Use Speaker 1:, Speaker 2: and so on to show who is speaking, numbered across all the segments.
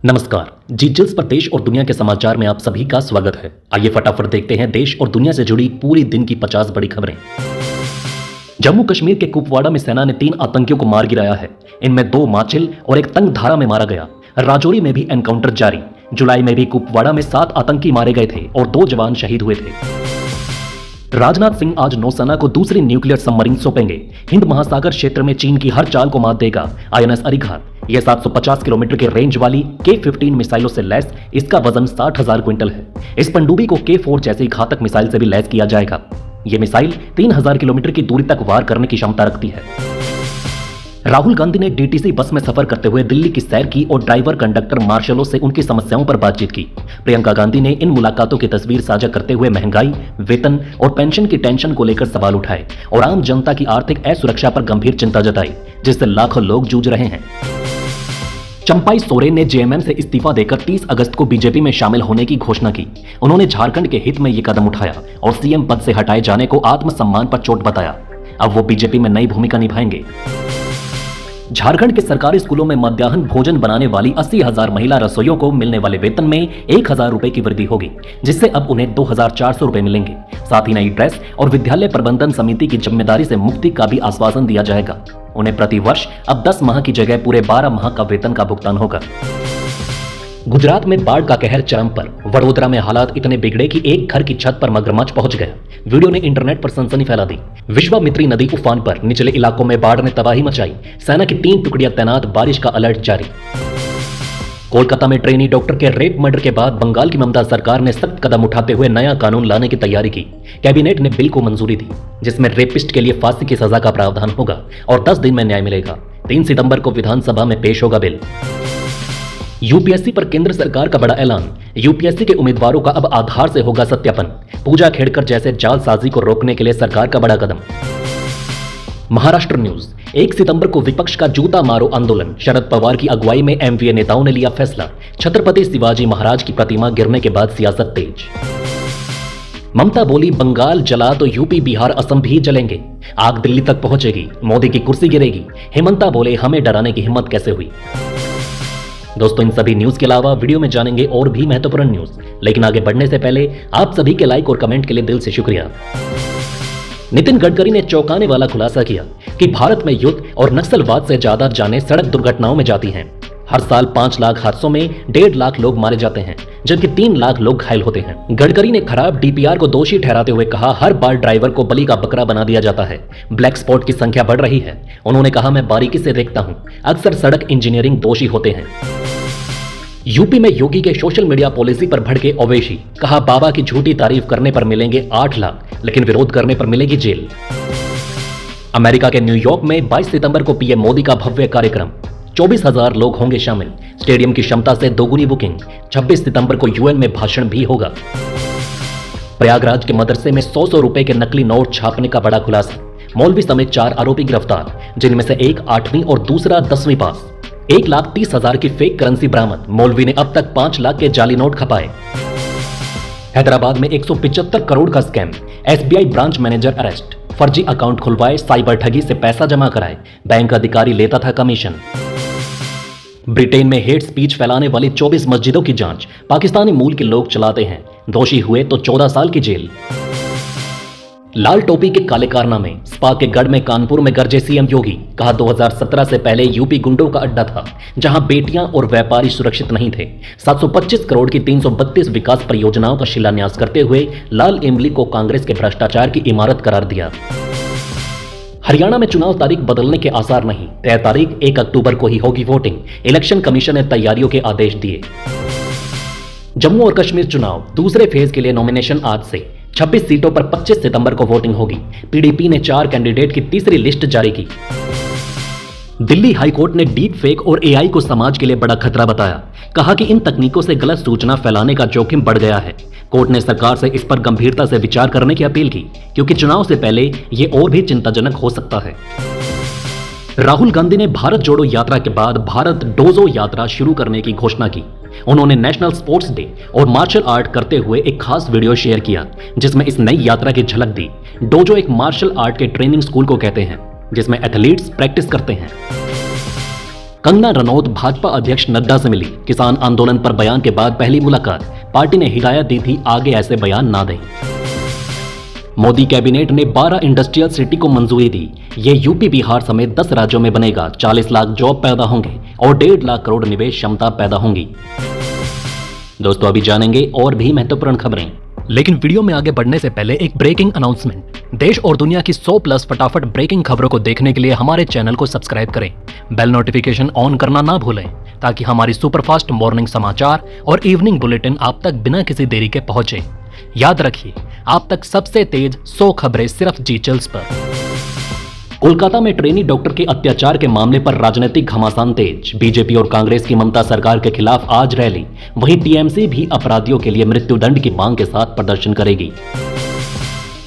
Speaker 1: नमस्कार। जीजल्स पर देश और दुनिया के समाचार में आप सभी का स्वागत है। आइए फटाफट देखते हैं देश और दुनिया से जुड़ी पूरी दिन की 50 बड़ी खबरें। जम्मू कश्मीर के कुपवाड़ा में सेना ने 3 आतंकियों को मार गिराया है। इनमें 2 माचिल और एक तंगधारा में मारा गया। राजौरी में भी एनकाउंटर जारी। जुलाई में भी कुपवाड़ा में 7 आतंकी मारे गए थे और 2 जवान शहीद हुए थे। राजनाथ सिंह आज नौसेना को दूसरी न्यूक्लियर सबमरीन सौंपेंगे। हिंद महासागर क्षेत्र में चीन की हर चाल को मात देगा आईएनएस अरिघात। यह 750 किलोमीटर के रेंज वाली K-15 मिसाइलों से लैस इसका वजन 60,000 क्विंटल है। इस पनडुब्बी को K-4 जैसी घातक मिसाइल से भी लैस किया जाएगा। यह मिसाइल 3000 किलोमीटर की दूरी तक वार करने की क्षमता रखती है। राहुल गांधी ने डीटीसी बस में सफर करते हुए दिल्ली की सैर की और ड्राइवर कंडक्टर मार्शलों से उनकी समस्याओं पर बातचीत की। प्रियंका गांधी ने इन मुलाकातों की तस्वीर साझा करते हुए महंगाई, वेतन और पेंशन की टेंशन को लेकर सवाल उठाए और आम जनता की आर्थिक असुरक्षा पर गंभीर चिंता जताई, जिससे लाखों लोग जूझ रहे हैं। चंपाई सोरेन ने जेएमएम से इस्तीफा देकर 30 अगस्त को बीजेपी में शामिल होने की घोषणा की। उन्होंने झारखंड के हित में यह कदम उठाया और सीएम पद से हटाए जाने को आत्मसम्मान पर चोट बताया। अब वो बीजेपी में नई भूमिका निभाएंगे। झारखंड के सरकारी स्कूलों में मध्याह्न भोजन बनाने वाली 80,000 महिला रसोइयों को मिलने वाले वेतन में 1,000 रुपए की वृद्धि होगी, जिससे अब उन्हें 2,400 रुपए मिलेंगे। साथ ही नई ड्रेस और विद्यालय प्रबंधन समिति की जिम्मेदारी से मुक्ति का भी आश्वासन दिया जाएगा। उन्हें प्रति वर्ष अब 10 माह की जगह पूरे 12 माह का वेतन का भुगतान होगा। गुजरात में बाढ़ का कहर चरम पर। वडोदरा में हालात इतने बिगड़े कि एक घर की छत पर मगरमच्छ पहुंच गया। वीडियो ने इंटरनेट पर सनसनी फैला दी। विश्वामित्री नदी उफान पर। निचले इलाकों में बाढ़ ने तबाही मचाई। सेना की 3 टुकड़ियां तैनात। बारिश का अलर्ट जारी। कोलकाता में ट्रेनी डॉक्टर के रेप मर्डर के बाद बंगाल की ममता सरकार ने सख्त कदम उठाते हुए नया कानून लाने की तैयारी की। कैबिनेट ने बिल को मंजूरी दी, जिसमें रेपिस्ट के लिए फांसी की सजा का प्रावधान होगा और 10 दिन में न्याय मिलेगा। 3 सितंबर को विधानसभा में पेश होगा बिल। यूपीएससी पर केंद्र सरकार का बड़ा ऐलान। यूपीएससी के उम्मीदवारों का अब आधार से होगा सत्यापन। पूजा खेड़कर जैसे जालसाजी को रोकने के लिए सरकार का बड़ा कदम। महाराष्ट्र न्यूज। 1 सितंबर को विपक्ष का जूता मारो आंदोलन। शरद पवार की अगुवाई में एमवीए नेताओं ने लिया फैसला। छत्रपति शिवाजी महाराज की प्रतिमा गिरने के बाद सियासत तेज। ममता बोली, बंगाल जला तो यूपी, बिहार, असम भी जलेंगे। आग दिल्ली तक पहुंचेगी, मोदी की कुर्सी गिरेगी। हेमंता बोले, हमें डराने की हिम्मत कैसे हुई। दोस्तों, इन सभी न्यूज के अलावा वीडियो में जानेंगे और भी महत्वपूर्ण न्यूज, लेकिन आगे बढ़ने से पहले आप सभी के लाइक और कमेंट के लिए दिल से शुक्रिया। नितिन गडकरी ने चौंकाने वाला खुलासा किया कि भारत में युद्ध और नक्सलवाद से ज्यादा जानें सड़क दुर्घटनाओं में जाती हैं। हर साल 5 लाख हादसों में 1.5 लाख लोग मारे जाते हैं, जबकि 3 लाख लोग घायल होते हैं। गडकरी ने खराब डीपीआर को दोषी ठहराते हुए कहा, हर बार ड्राइवर को बलि का बकरा बना दिया जाता है। ब्लैक स्पॉट की संख्या बढ़ रही है। उन्होंने कहा, मैं बारीकी से देखता हूं, अक्सर सड़क इंजीनियरिंग दोषी होते हैं। यूपी में योगी के सोशल मीडिया पॉलिसी पर भड़के ओवैसी। कहा, बाबा की झूठी तारीफ करने पर मिलेंगे 8 लाख, लेकिन विरोध करने पर मिलेगी जेल। अमेरिका के न्यूयॉर्क में 22 सितंबर को पीएम मोदी का भव्य कार्यक्रम। 24,000 लोग होंगे शामिल। स्टेडियम की क्षमता से दोगुनी बुकिंग। 26 सितंबर को यूएन में भाषण भी होगा। प्रयागराज के मदरसे में 100 रुपए के नकली नोट छापने का बड़ा खुलासा। मौलवी समेत 4 आरोपी गिरफ्तार, जिनमें से एक 8वीं और दूसरा 10वीं पास। 1,30,000 की फेक करेंसी बरामद। मौलवी ने अब तक 5 लाख के जाली नोट खपाए। हैदराबाद में 175 करोड़ का scam. SBI branch manager arrest. फर्जी अकाउंट खुलवाए, साइबर ठगी से पैसा जमा कराए, बैंक अधिकारी लेता था कमीशन। ब्रिटेन में हेट स्पीच फैलाने वाली 24 मस्जिदों की जांच। पाकिस्तानी मूल के लोग चलाते हैं, दोषी हुए तो 14 साल की जेल। लाल टोपी के काले कारनामे। स्पा के गढ़ में कानपुर में गरजे सीएम योगी। कहा, 2017 से पहले यूपी गुंडों का अड्डा था, जहां बेटियां और व्यापारी सुरक्षित नहीं थे। 725 करोड़ की 332 विकास परियोजनाओं का शिलान्यास करते हुए लाल इमली को कांग्रेस के भ्रष्टाचार की इमारत करार दिया। हरियाणा में चुनाव तारीख बदलने के आसार नहीं। तय तारीख 1 अक्टूबर को ही होगी वोटिंग। इलेक्शन कमीशन ने तैयारियों के आदेश दिए। जम्मू और कश्मीर चुनाव दूसरे फेज के लिए नॉमिनेशन आज से। 26 सीटों पर 25 सितंबर को वोटिंग होगी। पीडीपी ने 4 कैंडिडेट की तीसरी लिस्ट जारी की। दिल्ली हाईकोर्ट ने डीप फेक और एआई को समाज के लिए बड़ा खतरा बताया। कहा कि इन तकनीकों से गलत सूचना फैलाने का जोखिम बढ़ गया है। कोर्ट ने सरकार से इस पर गंभीरता से विचार करने की अपील की, क्योंकि चुनाव से पहले ये और भी चिंताजनक हो सकता है। राहुल गांधी ने भारत जोड़ो यात्रा के बाद भारत डोजो यात्रा शुरू करने की घोषणा की। उन्होंने नेशनल स्पोर्ट्स डे और मार्शल आर्ट करते हुए एक खास वीडियो शेयर किया, जिसमें इस नई यात्रा की झलक दी। डोजो एक मार्शल आर्ट के ट्रेनिंग स्कूल को कहते हैं, जिसमें एथलीट्स प्रैक्टिस करते हैं। कंगना रनौत भाजपा अध्यक्ष नड्डा से मिली, किसान आंदोलन पर बयान के बाद पहली मुलाकात। पार्टी ने हिदायत दी थी आगे ऐसे बयान ना दें। मोदी कैबिनेट ने 12 इंडस्ट्रियल सिटी को मंजूरी दी। ये यूपी बिहार समेत 10 राज्यों में बनेगा। 40 लाख जॉब पैदा होंगे और 1.5 लाख करोड़ निवेश क्षमता पैदा होंगी। दोस्तों अभी जानेंगे और भी महत्वपूर्ण खबरें, लेकिन वीडियो में आगे बढ़ने से पहले एक ब्रेकिंग अनाउंसमेंट। देश और दुनिया की 100+ फटाफट ब्रेकिंग खबरों को देखने के लिए हमारे चैनल को सब्सक्राइब करें, बेल नोटिफिकेशन ऑन करना ना भूलें, ताकि हमारी सुपरफास्ट मॉर्निंग समाचार और इवनिंग बुलेटिन आप तक बिना किसी देरी के पहुंचे। याद रखिए, आप तक सबसे तेज 100 खबरें सिर्फ जी चिल्स पर। कोलकाता में ट्रेनी डॉक्टर के अत्याचार के मामले पर राजनीतिक घमासान तेज। बीजेपी और कांग्रेस की ममता सरकार के खिलाफ आज रैली। वहीं टीएमसी भी अपराधियों के लिए मृत्युदंड की मांग के साथ प्रदर्शन करेगी।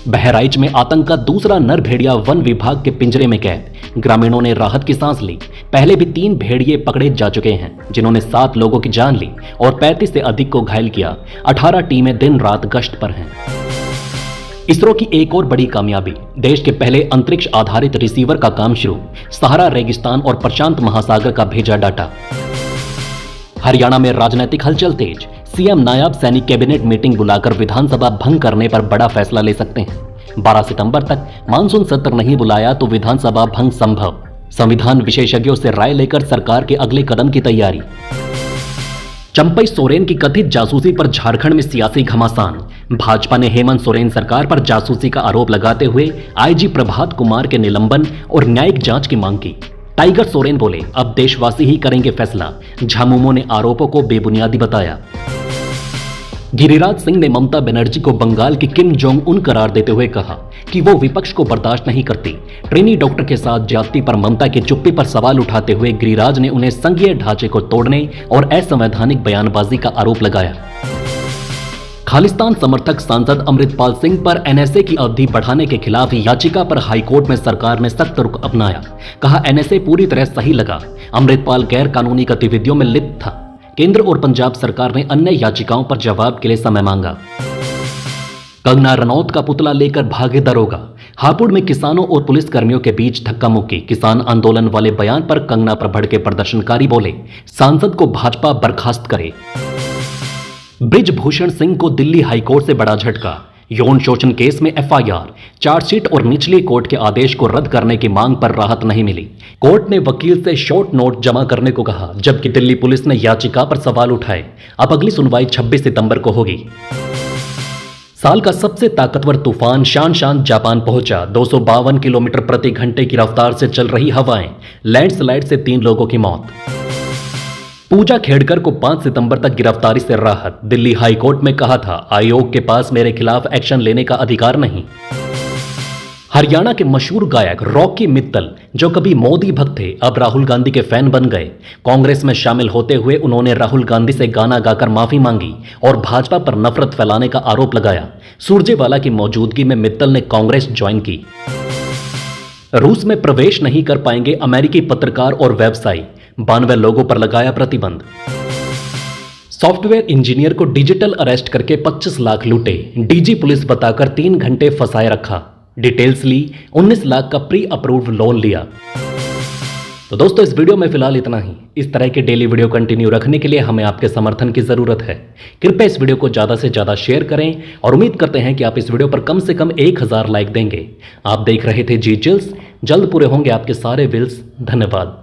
Speaker 1: बहराइच में आतंक का दूसरा नर भेड़िया वन विभाग के पिंजरे में कैद। ग्रामीणों ने राहत की सांस ली। पहले भी 3 भेड़िए पकड़े जा चुके हैं, जिन्होंने 7 लोगों की जान ली और 35 से अधिक को घायल किया। 18 टीमें दिन रात गश्त पर हैं। इसरो की एक और बड़ी कामयाबी, देश के पहले अंतरिक्ष आधारित रिसीवर का काम शुरू। सहारा रेगिस्तान और प्रशांत महासागर का भेजा डाटा। हरियाणा में राजनीतिक हलचल तेज। सीएम नायब सैनिक कैबिनेट मीटिंग बुलाकर विधानसभा भंग करने पर बड़ा फैसला ले सकते हैं। 12 सितंबर तक मानसून सत्र नहीं बुलाया तो विधानसभा भंग संभव। संविधान विशेषज्ञों से राय लेकर सरकार के अगले कदम की तैयारी। चंपई सोरेन की कथित जासूसी पर झारखंड में सियासी घमासान। भाजपा ने हेमंत सोरेन सरकार पर जासूसी का आरोप लगाते हुए आईजी प्रभात कुमार के निलंबन और न्यायिक जांच की मांग की। टाइगर सोरेन बोले, अब देशवासी ही करेंगे फैसला। झामुमो ने आरोपों को बेबुनियादी बताया। गिरिराज सिंह ने ममता बनर्जी को बंगाल की किम जोंग उन करार देते हुए कहा कि वो विपक्ष को बर्दाश्त नहीं करती। ट्रेनी डॉक्टर के साथ ज्यादती पर ममता की चुप्पी पर सवाल उठाते हुए गिरिराज ने उन्हें संघीय ढांचे को तोड़ने और असंवैधानिक बयानबाजी का आरोप लगाया। खालिस्तान समर्थक सांसद अमृतपाल सिंह पर एनएसए की अवधि बढ़ाने के खिलाफ याचिका पर हाईकोर्ट में सरकार ने सख्त रुख अपनाया। कहा, एनएसए पूरी तरह सही लगा। अमृतपाल गैर कानूनी गतिविधियों में लिप्त था। केंद्र और पंजाब सरकार ने अन्य याचिकाओं पर जवाब के लिए समय मांगा। कंगना रनौत का पुतला लेकर भागे दरोगा। हापुड़ में किसानों और पुलिस कर्मियों के बीच धक्का मुक्की। किसान आंदोलन वाले बयान पर कंगना पर भड़के प्रदर्शनकारी बोले, सांसद को भाजपा बर्खास्त करे। ब्रिजभूषण सिंह को दिल्ली हाईकोर्ट से बड़ा झटका। यौन शोषण केस में एफआईआर, चार्जशीट और निचली कोर्ट के आदेश को रद्द करने की मांग पर राहत नहीं मिली। कोर्ट ने वकील से शॉर्ट नोट जमा करने को कहा, जबकि दिल्ली पुलिस ने याचिका पर सवाल उठाए। अब अगली सुनवाई 26 सितंबर को होगी। साल का सबसे ताकतवर तूफान शान जापान पहुंचा। 252 किलोमीटर प्रति घंटे की रफ्तार से चल रही हवाएं। लैंडस्लाइड से 3 लोगों की मौत। पूजा खेड़कर को 5 सितंबर तक गिरफ्तारी से राहत। दिल्ली हाईकोर्ट में कहा था, आयोग के पास मेरे खिलाफ एक्शन लेने का अधिकार नहीं। हरियाणा के मशहूर गायक रॉकी मित्तल, जो कभी मोदी भक्त थे, अब राहुल गांधी के फैन बन गए। कांग्रेस में शामिल होते हुए उन्होंने राहुल गांधी से गाना गाकर माफी मांगी और भाजपा पर नफरत फैलाने का आरोप लगाया। सुरजेवाला की मौजूदगी में मित्तल ने कांग्रेस ज्वाइन की। रूस में प्रवेश नहीं कर पाएंगे अमेरिकी पत्रकार और व्यवसायी। 92 लोगों पर लगाया प्रतिबंध। सॉफ्टवेयर इंजीनियर को डिजिटल अरेस्ट करके 25 लाख लूटे। डीजी पुलिस बताकर 3 घंटे फंसाए रखा। डिटेल्स ली, 19 लाख का प्री अप्रूव्ड लोन लिया। तो दोस्तों इस वीडियो में फिलहाल इतना ही। इस तरह के डेली वीडियो कंटिन्यू रखने के लिए हमें आपके समर्थन की जरूरत है। कृपया इस वीडियो को ज्यादा से ज्यादा शेयर करें और उम्मीद करते हैं कि आप इस वीडियो पर कम से कम 1000 लाइक देंगे। आप देख रहे थे जी चिल्स। जल्द पूरे होंगे आपके सारे विल्स। धन्यवाद।